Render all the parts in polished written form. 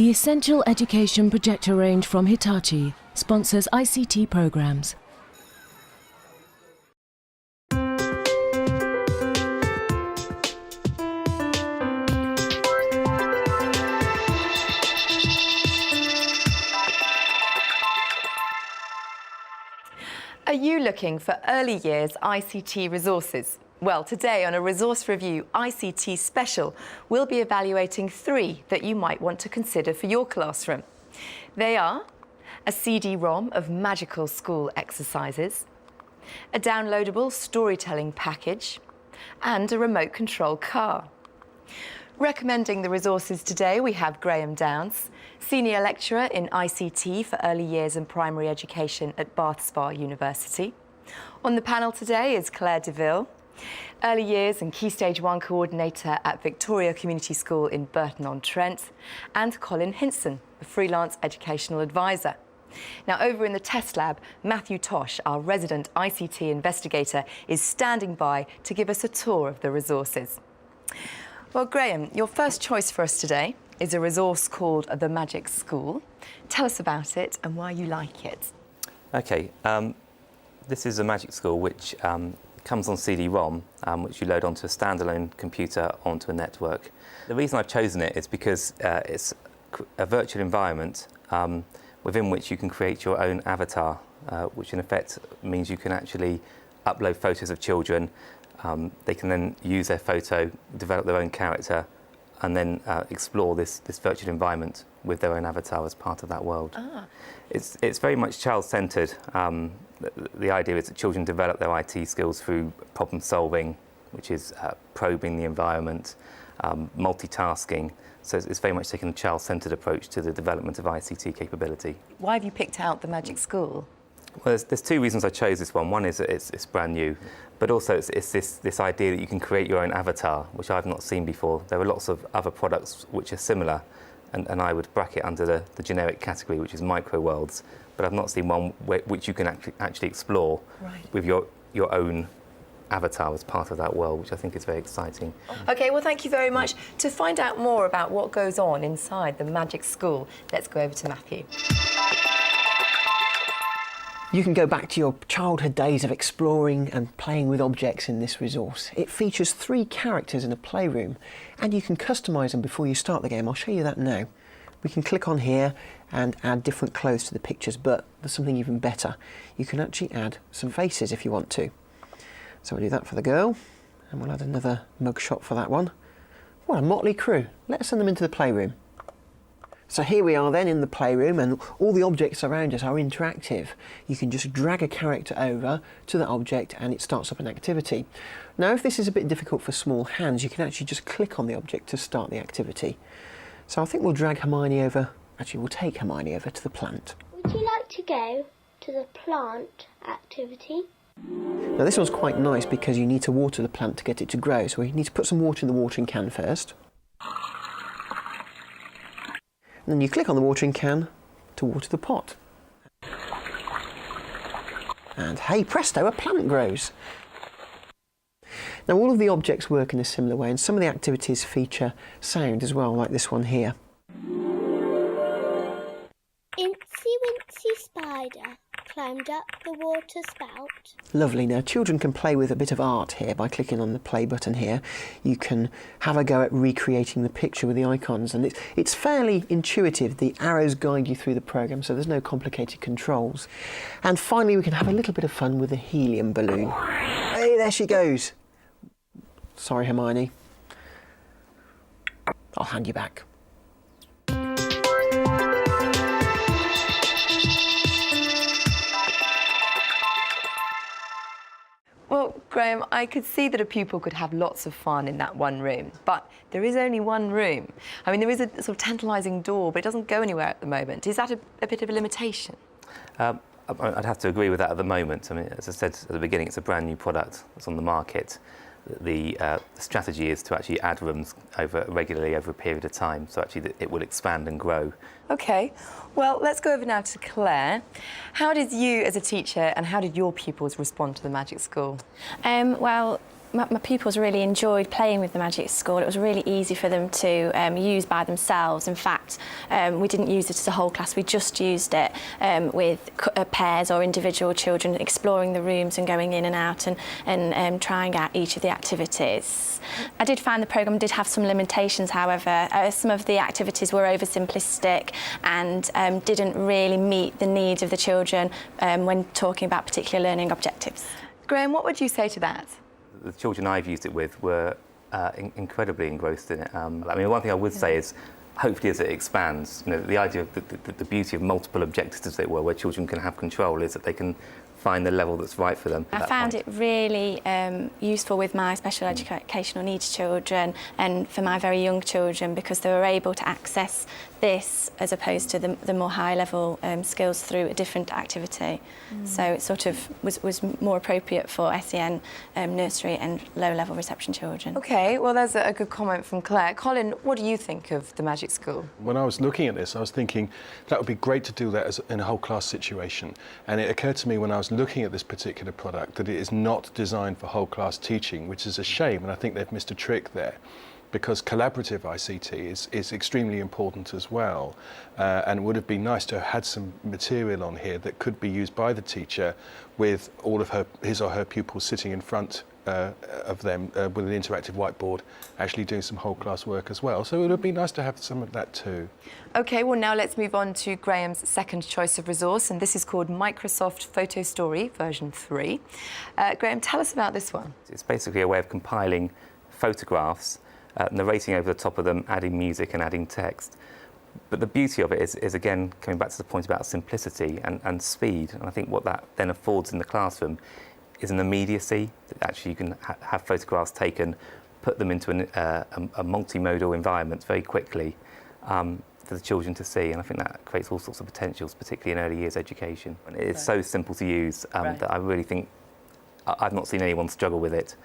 The Essential Education projector range from Hitachi sponsors ICT programs. Are you looking for early years ICT resources? Well, today on a Resource Review ICT Special, we'll be evaluating 3 that you might want to consider for your classroom. They are a CD-ROM of magical school exercises, a downloadable storytelling package, and a remote control car. Recommending the resources today, we have Graham Downs, Senior Lecturer in ICT for Early Years and Primary Education at Bath Spa University. On the panel today is Claire DeVille, Early Years and Key Stage 1 Coordinator at Victoria Community School in Burton-on-Trent, and Colin Hinson, a freelance educational advisor. Now, over in the test lab, Matthew Tosh, our resident ICT investigator, is standing by to give us a tour of the resources. Well, Graham, your first choice for us today is a resource called The Magic School. Tell us about it and why you like it. OK, this is a Magic School which comes on CD-ROM, which you load onto a standalone computer onto a network. The reason I've chosen it is because it's a virtual environment within which you can create your own avatar, which in effect means you can actually upload photos of children. They can then use their photo, develop their own character, and then explore this virtual environment with their own avatar as part of that world. Ah. It's very much child-centred. The idea is that children develop their IT skills through problem solving, which is probing the environment, multitasking. So it's very much taken a child-centred approach to the development of ICT capability. Why have you picked out the Magic School? Well, there's 2 reasons I chose this one. One is that it's brand new, but also it's this idea that you can create your own avatar, which I've not seen before. There are lots of other products which are similar, and I would bracket under the generic category, which is micro worlds, but I've not seen one which you can actually explore with your own avatar as part of that world, which I think is very exciting. OK, well, thank you very much. To find out more about what goes on inside the Magic School, let's go over to Matthew. You can go back to your childhood days of exploring and playing with objects in this resource. It features 3 characters in a playroom, and you can customise them before you start the game. I'll show you that now. We can click on here and add different clothes to the pictures, but there's something even better. You can actually add some faces if you want to. So we'll do that for the girl, and we'll add another mugshot for that one. What a motley crew. Let's send them into the playroom. So here we are then in the playroom, and all the objects around us are interactive. You can just drag a character over to that object and it starts up an activity. Now, if this is a bit difficult for small hands, you can actually just click on the object to start the activity. So I think we'll drag Hermione over, actually we'll take Hermione over to the plant. Would you like to go to the plant activity? Now this one's quite nice because you need to water the plant to get it to grow. So we need to put some water in the watering can first. And then you click on the watering can to water the pot. And hey presto, a plant grows. Now all of the objects work in a similar way, and some of the activities feature sound as well, like this one here. Incy Wincy Spider climbed up the water spout. Lovely. Now children can play with a bit of art here by clicking on the play button here. You can have a go at recreating the picture with the icons, and it's fairly intuitive. The arrows guide you through the programme, so there's no complicated controls. And finally we can have a little bit of fun with the helium balloon. Hey, there she goes. Sorry, Hermione. I'll hand you back. Well, Graham, I could see that a pupil could have lots of fun in that one room, but there is only one room. I mean, there is a sort of tantalising door, but it doesn't go anywhere at the moment. Is that a bit of a limitation? I'd have to agree with that at the moment. I mean, as I said at the beginning, it's a brand new product that's on the market. The strategy is to actually add rooms regularly over a period of time, so actually it will expand and grow. OK, well, let's go over now to Claire. How did you, as a teacher, and how did your pupils respond to the Magic School? Well, my pupils really enjoyed playing with the Magic School. It was really easy for them to use by themselves. In fact, we didn't use it as a whole class, we just used it with pairs or individual children, exploring the rooms and going in and out and trying out each of the activities. I did find the programme did have some limitations, however. Some of the activities were oversimplistic and didn't really meet the needs of the children when talking about particular learning objectives. Graham, what would you say to that? The children I've used it with were incredibly engrossed in it. I mean, one thing I would say is, hopefully as it expands, you know, the idea of the beauty of multiple objectives, as it were, where children can have control, is that they can find the level that's right for them. I found it really useful with my special educational needs children and for my very young children, because they were able to access this as opposed to the more high-level skills through a different activity. So it sort of was more appropriate for SEN nursery and low-level reception children. OK, well, there's a good comment from Claire. Colin, what do you think of the Magic School? When I was looking at this, I was thinking that would be great to do that in a whole class situation. And it occurred to me when I was looking at this particular product that it is not designed for whole class teaching, which is a shame, and I think they've missed a trick there, because collaborative ICT is extremely important as well, and it would have been nice to have had some material on here that could be used by the teacher with all of his or her pupils sitting in front of them with an interactive whiteboard, actually doing some whole class work as well. So it would have been nice to have some of that too. OK, well, now let's move on to Graham's second choice of resource, and this is called Microsoft Photo Story version 3. Graham, tell us about this one. It's basically a way of compiling photographs, narrating over the top of them, adding music and adding text. But the beauty of it is again, coming back to the point about simplicity and speed. And I think what that then affords in the classroom is an immediacy, that actually you can have photographs taken, put them into a multimodal environment very quickly for the children to see. And I think that creates all sorts of potentials, particularly in early years education. And it is so simple to use that I really think I've not seen anyone struggle with it.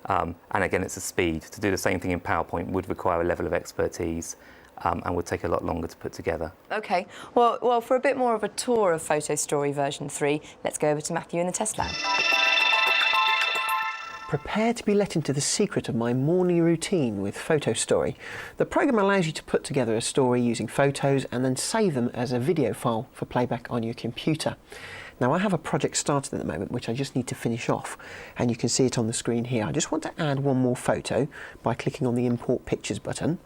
And again, it's a speed. To do the same thing in PowerPoint would require a level of expertise and would take a lot longer to put together. OK, well, for a bit more of a tour of Photo Story version 3, let's go over to Matthew in the test lab. Prepare to be let into the secret of my morning routine with Photo Story. The programme allows you to put together a story using photos and then save them as a video file for playback on your computer. Now, I have a project started at the moment which I just need to finish off, and you can see it on the screen here. I just want to add one more photo by clicking on the Import Pictures button.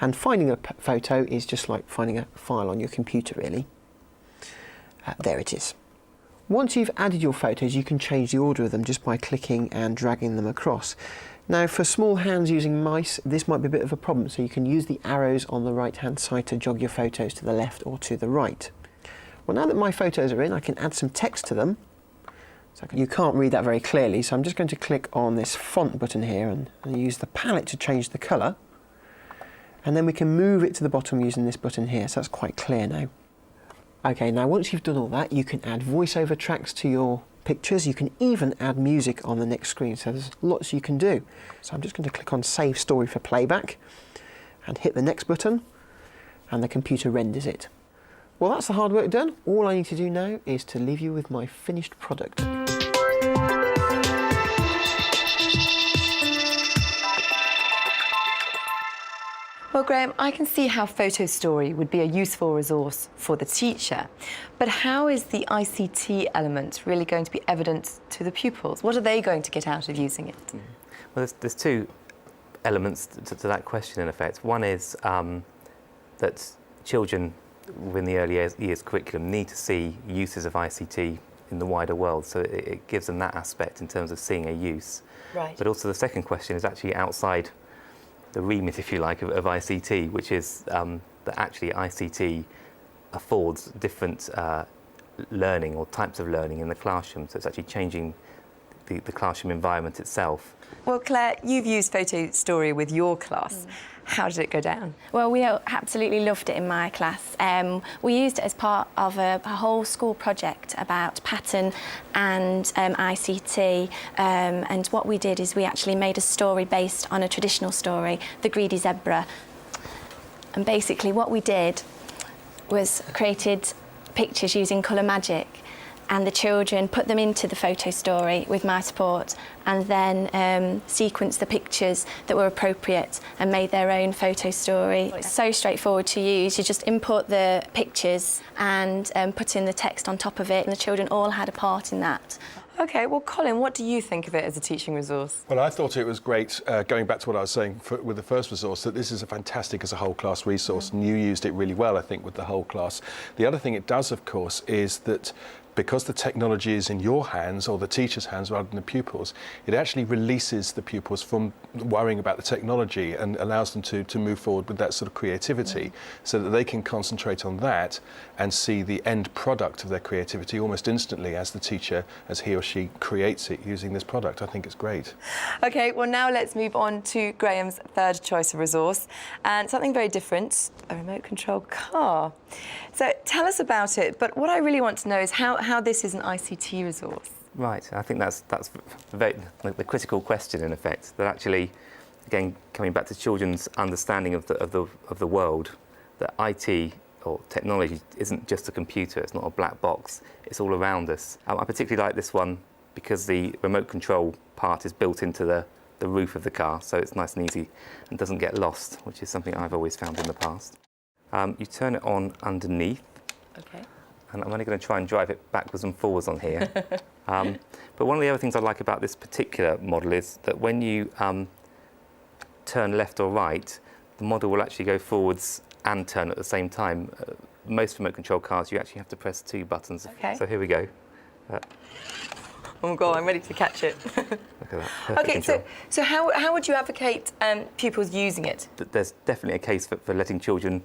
And finding a photo is just like finding a file on your computer, really. There it is. Once you've added your photos, you can change the order of them just by clicking and dragging them across. Now, for small hands using mice, this might be a bit of a problem, so you can use the arrows on the right-hand side to jog your photos to the left or to the right. Well, now that my photos are in, I can add some text to them. So you can't read that very clearly, so I'm just going to click on this font button here and use the palette to change the colour. And then we can move it to the bottom using this button here, so that's quite clear now. OK, now once you've done all that, you can add voiceover tracks to your pictures. You can even add music on the next screen, so there's lots you can do. So I'm just going to click on Save Story for Playback and hit the next button, and the computer renders it. Well, that's the hard work done. All I need to do now is to leave you with my finished product. Well, Graham, I can see how Photo Story would be a useful resource for the teacher, but how is the ICT element really going to be evident to the pupils? What are they going to get out of using it? Well, there's two elements to that question, in effect. One is that children within the early years curriculum need to see uses of ICT in the wider world, so it gives them that aspect in terms of seeing a use. Right. But also the second question is actually outside the remit, if you like, of ICT, which is that actually ICT affords different learning or types of learning in the classroom, so it's actually changing the classroom environment itself. Well, Claire, you've used Photo Story with your class. How did it go down? Well, we absolutely loved it in my class. We used it as part of a whole school project about pattern and ICT. And what we did is we actually made a story based on a traditional story, The Greedy Zebra. And basically what we did was created pictures using colour magic. and the children put them into the photo story with my support, and then sequenced the pictures that were appropriate and made their own photo story. It's so straightforward to use. You just import the pictures and put in the text on top of it, and the children all had a part in that. OK, well, Colin, what do you think of it as a teaching resource? Well, I thought it was great, going back to what I was saying with the first resource, that this is a fantastic as a whole class resource, and you used it really well, I think, with the whole class. The other thing it does, of course, is that because the technology is in your hands or the teacher's hands rather than the pupils, it actually releases the pupils from worrying about the technology and allows them to move forward with that sort of creativity, so that they can concentrate on that and see the end product of their creativity almost instantly as the teacher, as he or she creates it using this product. I think it's great. OK, well, now let's move on to Graham's third choice of resource, and something very different, a remote control car. So tell us about it, but what I really want to know is how this is an ICT resource. Right, I think that's the critical question, in effect, that actually, again, coming back to children's understanding of the world, that IT or technology isn't just a computer, it's not a black box, it's all around us. I particularly like this one because the remote control part is built into the roof of the car, so it's nice and easy and doesn't get lost, which is something I've always found in the past. You turn it on underneath. OK. And I'm only going to try and drive it backwards and forwards on here. But one of the other things I like about this particular model is that when you turn left or right, the model will actually go forwards and turn at the same time. Most remote control cars, you actually have to press 2 buttons. OK. So here we go. Oh, God, I'm ready to catch it. Look at that. Perfect OK, control. so how would you advocate pupils using it? There's definitely a case for letting children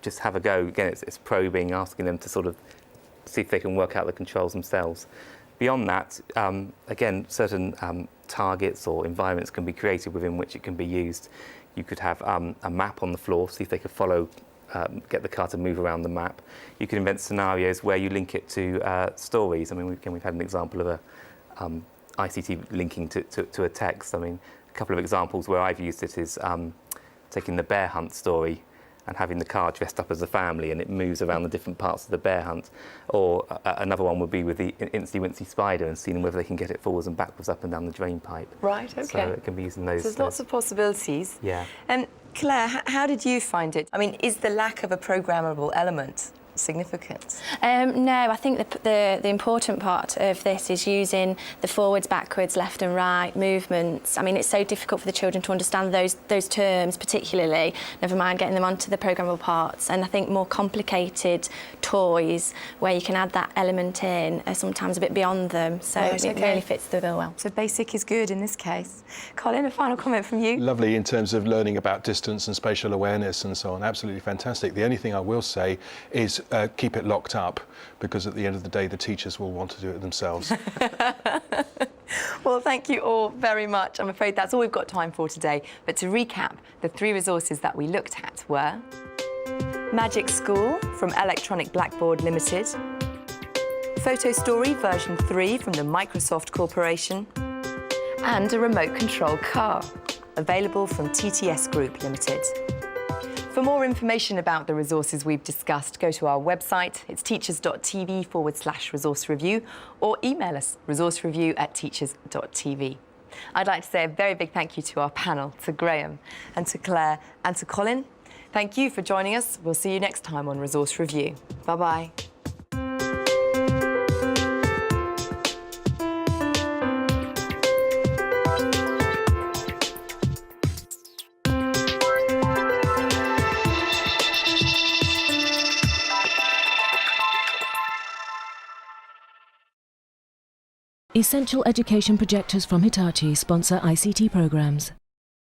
just have a go. Again, it's probing, asking them to sort of see if they can work out the controls themselves. Beyond that, again, certain targets or environments can be created within which it can be used. You could have a map on the floor, see if they could follow, get the car to move around the map. You can invent scenarios where you link it to stories. I mean, we've had an example of a ICT linking to a text. I mean, a couple of examples where I've used it is taking the bear hunt story and having the car dressed up as a family and it moves around the different parts of the bear hunt. Or another one would be with the Incy Wincy spider and seeing whether they can get it forwards and backwards up and down the drain pipe. Right, OK. So it can be used in those. So there's lots of possibilities. Yeah. Claire, how did you find it? I mean, is the lack of a programmable element significant? No, I think the important part of this is using the forwards, backwards, left and right movements. I mean, it's so difficult for the children to understand those terms particularly, never mind getting them onto the programmable parts. And I think more complicated toys where you can add that element in are sometimes a bit beyond them. So Right, it okay. really fits the bill well. So basic is good in this case. Colin, a final comment from you? Lovely in terms of learning about distance and spatial awareness and so on. Absolutely fantastic. The only thing I will say is keep it locked up, because at the end of the day the teachers will want to do it themselves. Well, thank you all very much. I'm afraid that's all we've got time for today. But to recap, the 3 resources that we looked at were Magic School from Electronic Blackboard Limited, Photo Story version 3 from the Microsoft Corporation, and a remote control car, available from TTS Group Limited. For more information about the resources we've discussed, go to our website. It's teachers.tv/resource review, or email us resourcereview@teachers.tv. I'd like to say a very big thank you to our panel, to Graham and to Claire and to Colin. Thank you for joining us. We'll see you next time on Resource Review. Bye-bye. Essential education projectors from Hitachi sponsor ICT programs.